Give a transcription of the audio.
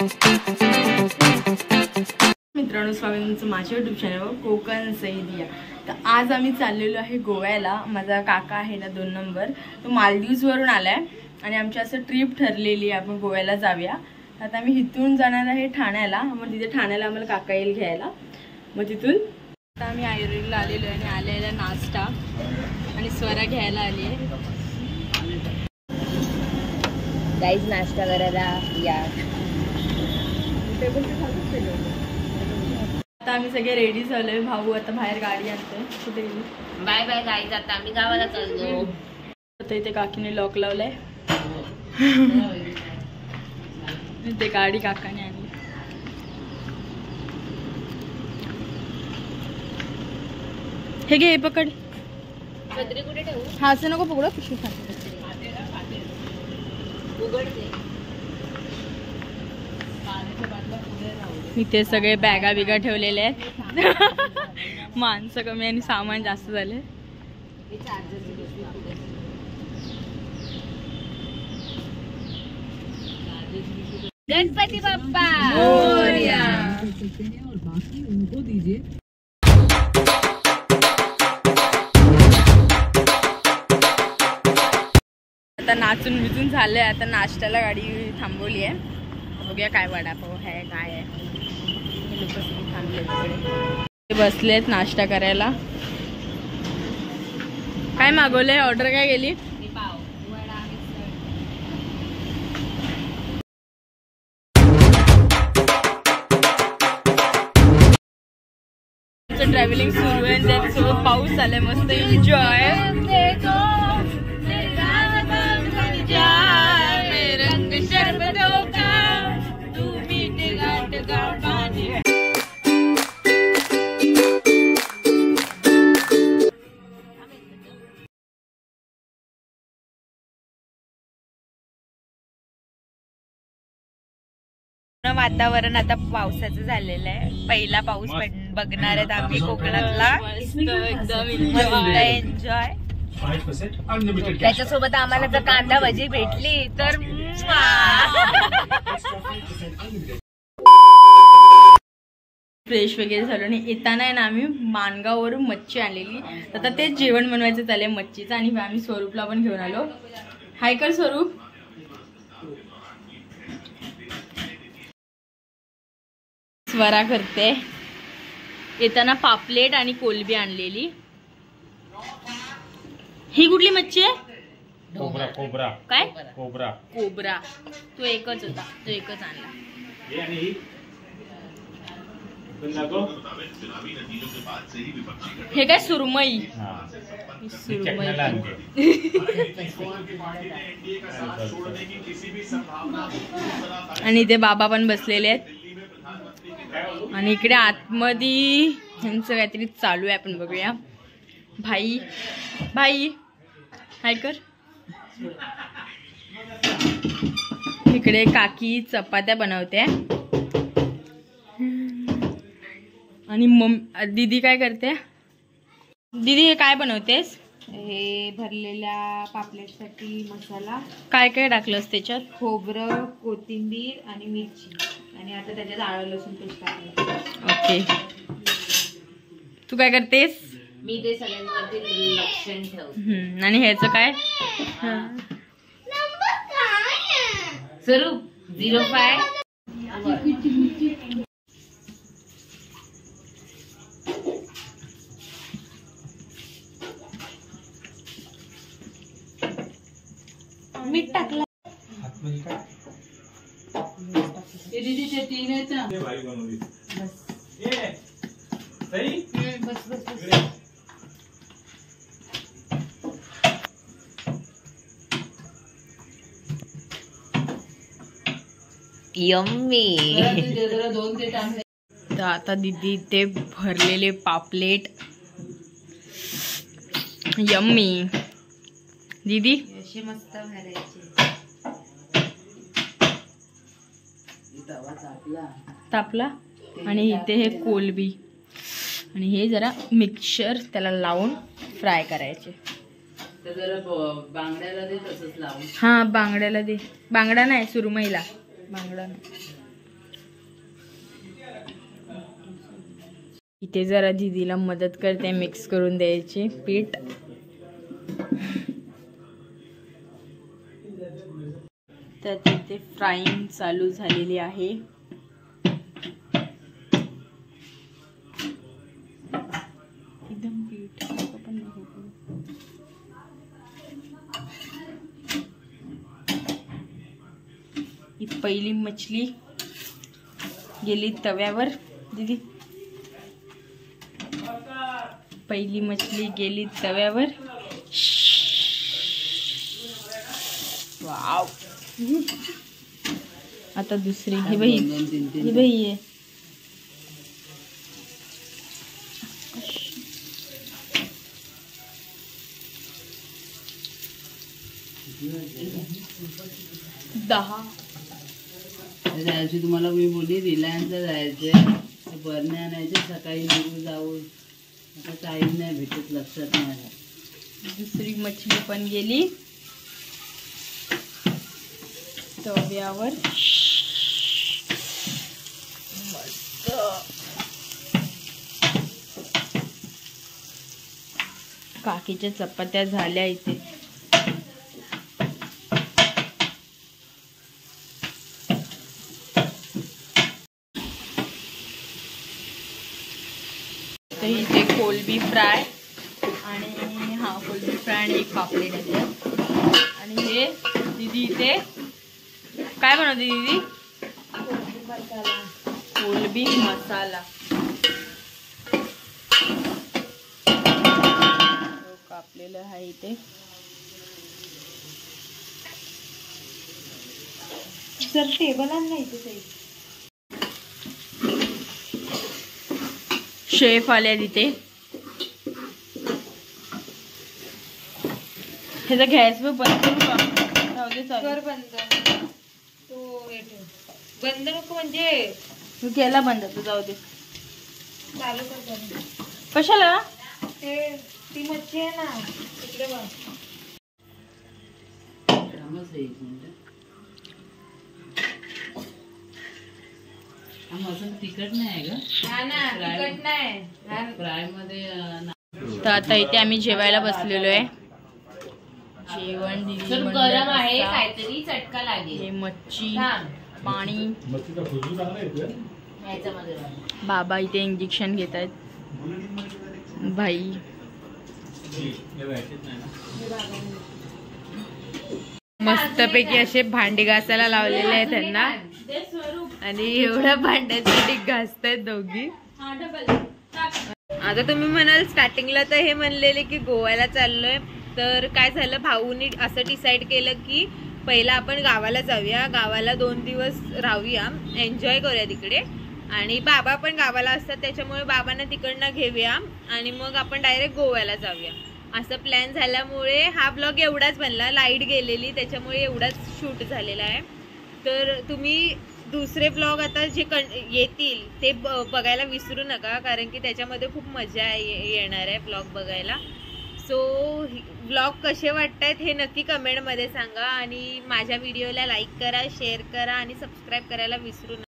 मित्रांनो, स्वागत तुमचं माझ्या यूट्यूब चॅनलवर कोकण सैदिया। तर आज आम्ही चाललेलो आहे गोव्याला। माझा काका आहे ना 2 नंबर, तो मालदीव्सवरून आलाय आणि आमची असं ट्रिप ठरलेली आहे आपण गोव्याला जाऊया। आता आम्ही इथून जाणार आहे ठाण्याला, मग तिथे ठाण्याला आम्हाला काका येईल घ्यायला। मग तिथून आता आम्ही आयर्लंडला आलेलो आहे आणि आलेला नाश्ता आणि स्वरा घ्यायला आली आहे। गाईज नाश्ता करायला या। आता आम्ही सगळे रेडी झालोय। भाऊ आता बाहेर गाडी आणतोय। कुठे गेली? बाय बाय गाईज, आता आम्ही गावाला चाललो। आता इथे काकीने लॉक लावलाय। इथे गाडी काकाने आणली। हे घे, पकड। छत्री कुठे ठेवू? हा असं नको पकडू, पिशवी खा। इथे सगळे बॅगा बिगा ठेवलेले आहेत। माणसं कमी आणि सामान जास्त झाले। गणपती बाप्पा मोरया। आता नाचून बिचून झालंय। आता नाश्त्याला गाडी थांबवली आहे। बघूया काय वडापाव आहे काय आहे। लोक सगळे थांबले तिकडे, बसलेत नाश्ता करायला। काय मागवलंय? ऑर्डर काय गेली? ट्रॅव्हलिंग सुरू आहे, त्याच्यासोबत पाऊस आलाय। मस्त एन्जॉय। वातावरण आता पावसाचं झालेलं आहे। पहिला पाऊस बघणार आहेत आम्ही कोकणातला। एकदम एन्जॉय। त्याच्यासोबत आम्हाला जर कांदा भजी भेटली तर फ्रेश वगैरे झालो आणि येताना आहे ना आम्ही माणगाववरून मच्छी आणलेली। आता तेच जेवण बनवायचं चाललंय मच्छीचं। आणि आम्ही स्वरूपला पण घेऊन आलो। हाय कर स्वरूप। स्वरा करते। येताना पापलेट आणि कोलबी आणलेली। ही कुठली मच्छी आहे? कोबरा। कोबरा काय? कोबरा। कोबरा तो एकच होता, तो एकच आणला। हे काय? सुरमई। सुरमई आणि इथे बाबा पण बसलेले आहेत। आणि इकडे आतमध्ये ह्यांचं काहीतरी चालू आहे, आपण बघूया। भाई भाई हाय कर। इकडे काकी चपात्या बनवते आणि दीदी काय करते? दीदी हे काय बनवतेस? हे भरलेल्या पापलेटसाठी मसाला। काय काय टाकलंस त्याच्यात? खोबरं, कोथिंबीर आणि मिरची, आणि आता त्याच्यात आलं लसूण पेस्ट टाकलं। ओके, तू काय करतेस? मी ते सगळ्यांवरती लक्ष ठेवते। आणि ह्याचं काय? स्वरूप 05 मीठ टाकलं। बस बस बस। यम्मी। तर आता दीदी ते भरलेले पापलेट यम्मी। दीदी असे मस्त भरायचे। तापला। आणि इथे हे कोलबी आणि हे जरा मिक्सचर त्याला लावून फ्राय करायचे। बांगड्याला दे तसंच लावून। हां बांगड्याला दे। बांगडा नाही, सुरमईला। बांगडा नाही। इथे जरा दीदीला मदत करते मिक्स करून द्यायची पीठ. तर तिथे फ्राईंग चालू झालेली आहे. एकदम पीठ पण ही पहिली मछली गेली तव्यावर. दीदी पहिली मछली गेली तव्यावर. वाव. आता दुसरी ही बाई आहे. जायची तुम्हाला मी बोलली रिलायन्सला जायचंय, बरणे आणायचे, सकाळी निघून जाऊ. आता टाईम नाही भेटत, लक्षात नाही. दुसरी मछली पण गेली तव्यावर. मस्त. काकीच्या चपात्या झाल्या इथे. तर इथे कोलबी फ्राय आणि हा कोलबी फ्राय आणि एक पापलेट आहे. आणि हे दीदी इथे काय बनवते दीदी? कोलबी मसाला. कापलेलं आहे इथे. जर टेबल आण नाही इथे. शेफ आले तिथे. ह्याचा गॅस बंद करू का? कर बंद. तो बंद नको म्हणजे तू केला बंद, तू जाऊ दे. चालू कर बंद. कशाला? ते ती मच्छी आहे ना तिकडे बघ. तिखट नाही ग. तिखट नाही. फ्राय मध्ये तर आता इथे आम्ही जेवायला बसलेलो आहे. जेवण गरम आहे, काहीतरी चटका लागेल. हे मच्छी, पाणी. बाबा इथे इंजेक्शन घेत आहेत. भाई मस्तपैकी असे भांडी घासायला लावलेले आहेत त्यांना. आणि एवढ्या भांड्यांसाठी घासतायत दोघी. आता तुम्ही म्हणाल स्टार्टिंगला तर हे म्हणलेले की गोव्याला चाललोय. तर काय झालं, भाऊनी असं डिसाईड केलं की पहिला आपण गावाला जाऊया, गावाला 2 दिवस राहूया, एन्जॉय करूया तिकडे. आणि बाबा पण गावाला असतात त्याच्यामुळे बाबांना तिकडनं घेऊया आणि मग आपण डायरेक्ट गोव्याला जाऊया. असं प्लॅन झाल्यामुळे हा ब्लॉग एवढाच बनला. लाईट गेलेली त्याच्यामुळे एवढाच शूट झालेला आहे. तर तुम्ही दुसरे ब्लॉग आता जे येतील ते बघायला विसरू नका, कारण की त्याच्यामध्ये खूप मजा येणार आहे ब्लॉग बघायला. सो ब्लॉग कसे वाटतात हे नक्की कमेंटमध्ये सांगा. आणि माझ्या व्हिडिओला लाईक करा, शेअर करा आणि सबस्क्राईब करायला विसरू नका.